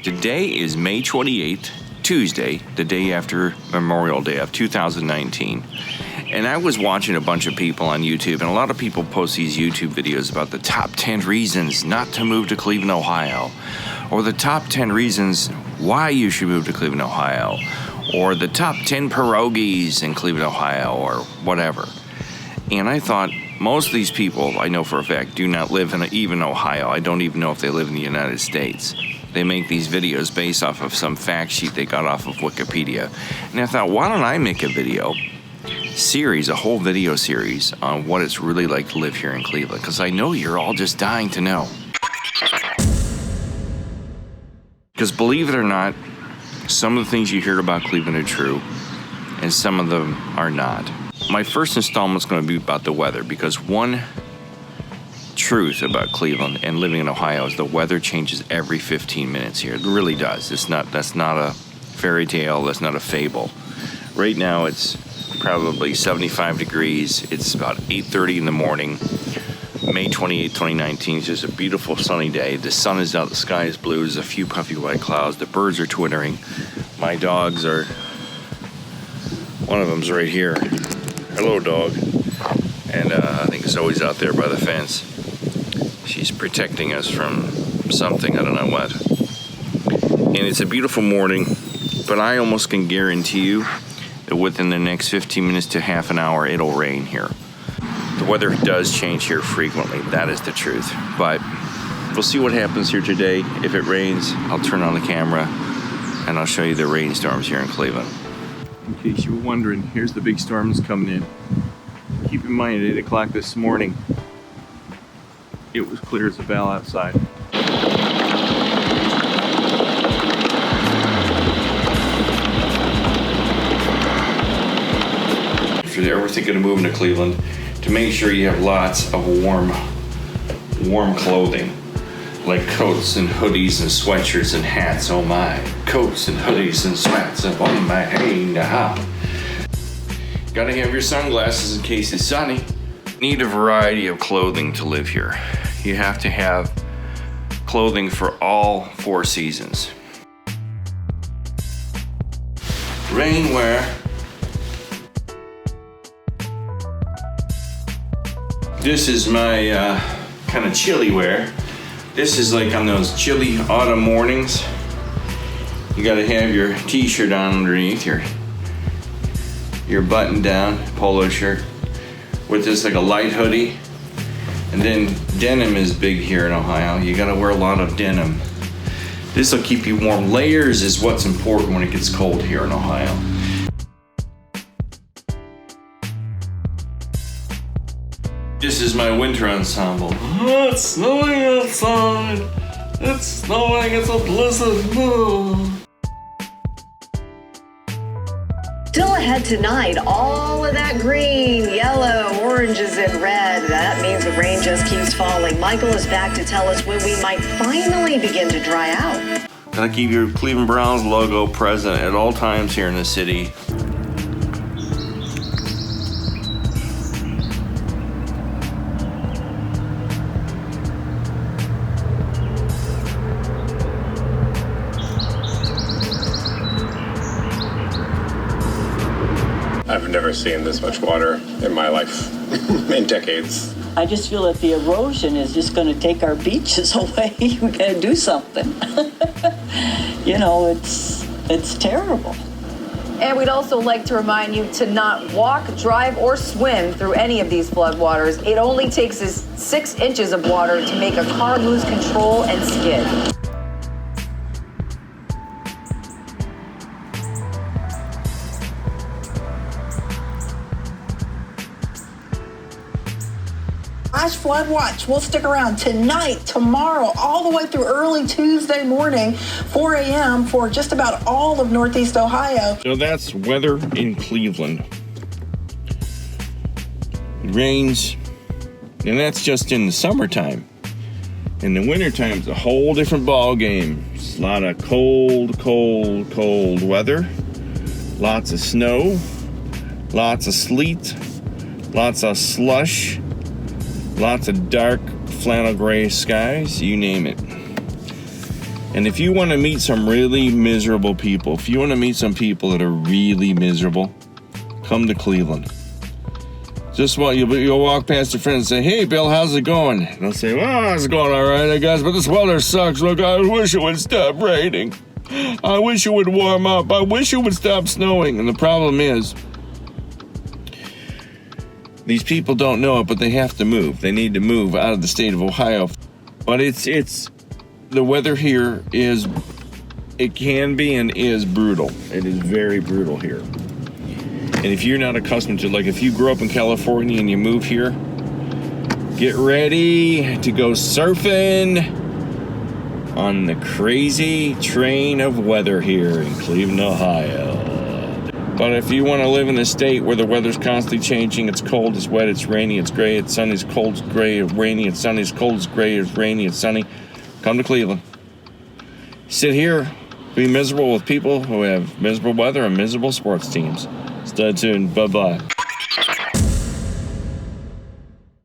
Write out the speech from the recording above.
Today is May 28th, Tuesday, the day after Memorial Day of 2019. And I was watching a bunch of people on YouTube, and a lot of people post these YouTube videos about the top 10 reasons not to move to Cleveland, Ohio, or the top 10 reasons why you should move to Cleveland, Ohio, or the top 10 pierogies in Cleveland, Ohio, or whatever. And I thought, most of these people, I know for a fact, do not live in even Ohio. I don't even know if they live in the United States. They make these videos based off of some fact sheet they got off of Wikipedia. And I thought, why don't I make a video series, a whole video series on what it's really like to live here in Cleveland? Because I know you're all just dying to know. Because believe it or not, some of the things you hear about Cleveland are true, and some of them are not. My first installment is going to be about the weather, because one truth about Cleveland and living in Ohio is the weather changes every 15 minutes here. It really does. That's not a fairy tale. That's not a fable. Right now it's probably 75 degrees. It's about 8:30 in the morning. May 28, 2019. It's just a beautiful sunny day. The sun is out. The sky is blue. There's a few puffy white clouds. The birds are twittering. My dogs are... One of them's right here. Hello, dog. And I think Zoe's out there by the fence. She's protecting us from something, I don't know what. And it's a beautiful morning, but I almost can guarantee you that within the next 15 minutes to half an hour, it'll rain here. The weather does change here frequently, that is the truth. But we'll see what happens here today. If it rains, I'll turn on the camera and I'll show you the rainstorms here in Cleveland. In case you were wondering, here's the big storms coming in. Keep in mind, at 8 o'clock this morning, it was clear as a bell outside. If you're ever thinking of moving to Cleveland, to make sure you have lots of warm clothing, like coats and hoodies and sweatshirts and hats. Oh my, coats and hoodies and sweats up on my hey now. Gotta have your sunglasses in case it's sunny. Need a variety of clothing to live here. You have to have clothing for all 4 seasons. Rainwear. This is my kind of chilly wear. This is like on those chilly autumn mornings. You gotta have your t-shirt on underneath, your button down polo shirt with just like a light hoodie. And then denim is big here in Ohio. You gotta wear a lot of denim. This will keep you warm. Layers is what's important when it gets cold here in Ohio. This is my winter ensemble. Oh, it's snowing outside. It's snowing, it's a blizzard. Oh. Still ahead tonight, all of that green, yellow, oranges, and red. That means the rain just keeps falling. Michael is back to tell us when we might finally begin to dry out. Gotta keep your Cleveland Browns logo present at all times here in the city. I've never seen this much water in my life, in decades. I just feel that the erosion is just going to take our beaches away. We got to do something. You know, it's terrible. And we'd also like to remind you to not walk, drive, or swim through any of these floodwaters. It only takes us 6 inches of water to make a car lose control and skid. Flash flood watch. We'll stick around tonight, tomorrow, all the way through early Tuesday morning, 4 a.m. for just about all of Northeast Ohio. So that's weather in Cleveland. It rains, and that's just in the summertime. In the wintertime, it's a whole different ball game. It's a lot of cold weather. Lots of snow, lots of sleet, lots of slush, lots of dark flannel gray skies, you name it. And if you want to meet some really miserable people, if you want to meet some people that are really miserable, come to Cleveland. Just what you'll walk past your friend and say, "Hey, Bill, how's it going?" And they'll say, "Well, it's going all right, I guess, but this weather sucks. Look, I wish it would stop raining. I wish it would warm up. I wish it would stop snowing." And the problem is, these people don't know it, but they have to move. They need to move out of the state of Ohio. But it's the weather here is, it can be and is brutal. It is very brutal here. And if you're not accustomed to, like if you grew up in California and you move here, get ready to go surfing on the crazy train of weather here in Cleveland, Ohio. But if you want to live in a state where the weather's constantly changing, it's cold, it's wet, it's rainy, it's gray, it's sunny, it's cold, it's gray, it's rainy, it's sunny, it's cold, it's gray, it's rainy, it's sunny, come to Cleveland. Sit here, be miserable with people who have miserable weather and miserable sports teams. Stay tuned. Bye-bye.